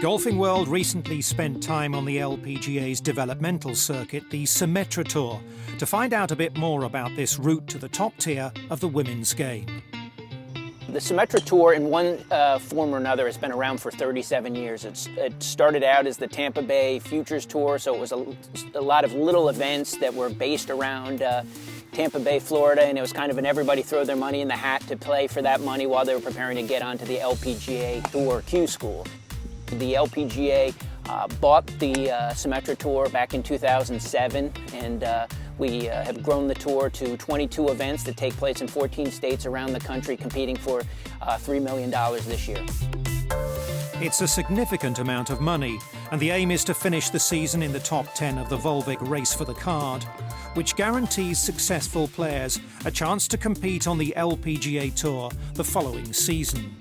Golfing World recently spent time on the LPGA's developmental circuit, the Symetra Tour, to find out a bit more about this route to the top tier of the women's game. The Symetra Tour, in one form or another, has been around for 37 years. It started out as the Tampa Bay Futures Tour, so it was a lot of little events that were based around Tampa Bay, Florida, and it was kind of an everybody throw their money in the hat to play for that money while they were preparing to get onto the LPGA Tour Q School. The LPGA bought the Symetra Tour back in 2007, and we have grown the tour to 22 events that take place in 14 states around the country, competing for $3 million this year. It's a significant amount of money, and the aim is to finish the season in the top 10 of the Volvic Race for the Card, which guarantees successful players a chance to compete on the LPGA Tour the following season.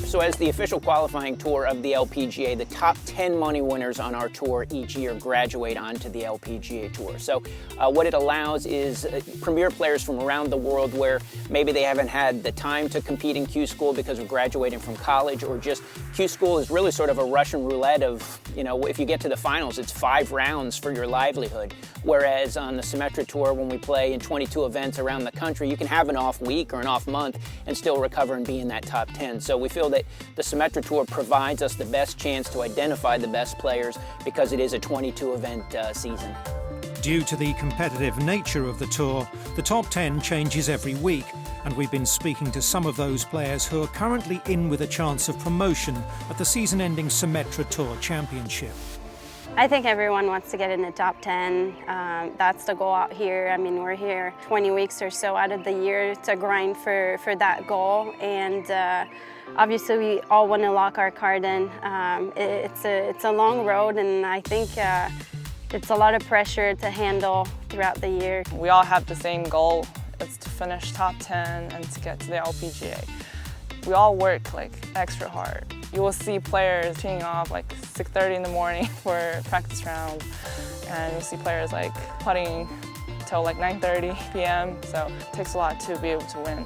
So as the official qualifying tour of the LPGA, the top 10 money winners on our tour each year graduate onto the LPGA Tour. So what it allows is premier players from around the world where maybe they haven't had the time to compete in Q School because of graduating from college, or just Q School is really sort of a Russian roulette of, you know, if you get to the finals, it's 5 rounds for your livelihood. Whereas on the Symetra Tour, when we play in 22 events around the country, you can have an off week or an off month and still recover and be in that top 10. So we feel that the Symetra Tour provides us the best chance to identify the best players because it is a 22-event season. Due to the competitive nature of the tour, the top 10 changes every week, and we've been speaking to some of those players who are currently in with a chance of promotion at the season-ending Symetra Tour Championship. I think everyone wants to get in the top 10. That's the goal out here. I mean, we're here 20 weeks or so out of the year to grind for that goal, and obviously we all want to lock our card in. It's a long road, and I think it's a lot of pressure to handle throughout the year. We all have the same goal. It's to finish top 10 and to get to the LPGA. We all work like extra hard. You will see players teeing off like 6:30 in the morning for practice round, and you'll see players like putting till like 9:30 p.m. So it takes a lot to be able to win.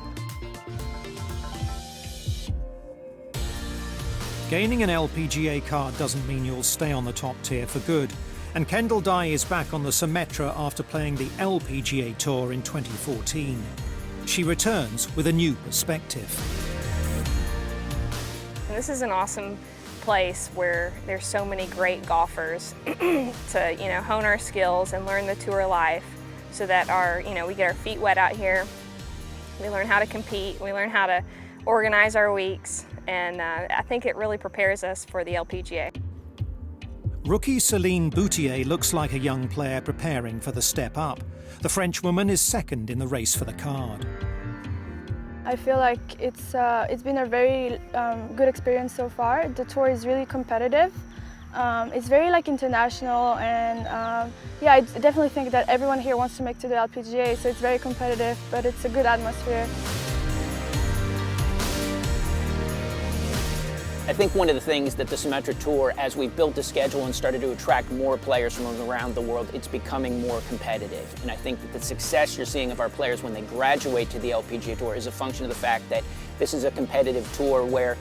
Gaining an LPGA card doesn't mean you'll stay on the top tier for good, and Kendall Dye is back on the Symetra after playing the LPGA Tour in 2014. She returns with a new perspective. This is an awesome place where there's so many great golfers to, you know, hone our skills and learn the tour life, so that we get our feet wet out here. We learn how to compete. We learn how to organize our weeks, and I think it really prepares us for the LPGA. Rookie CELINE boutier looks like a young player preparing for the step up. The Frenchwoman is second in the race for the card. I feel like it's been a very good experience so far. The tour is really competitive. It's very international, and yeah, I definitely think that everyone here wants to make it to the LPGA, so it's very competitive, but it's a good atmosphere. I think one of the things that the Symetra Tour, as we built the schedule and started to attract more players from around the world, it's becoming more competitive. And I think that the success you're seeing of our players when they graduate to the LPGA Tour is a function of the fact that this is a competitive tour where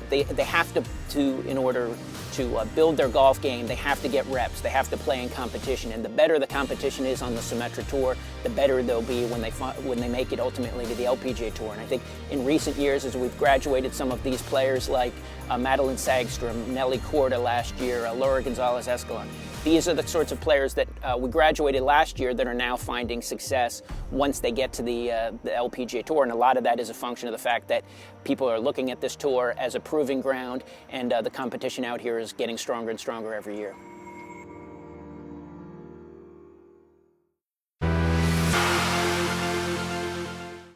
they have to, in order to build their golf game, they have to get reps, they have to play in competition, and the better the competition is on the Symetra Tour, the better they'll be when they make it ultimately to the LPGA Tour. And I think in recent years, as we've graduated some of these players like Madeline Sagstrom, Nelly Korda last year, Laura Gonzalez-Escalon, these are the sorts of players that we graduated last year that are now finding success once they get to the LPGA Tour, and a lot of that is a function of the fact that people are looking at this tour as a proving ground, and the competition out here is getting stronger and stronger every year.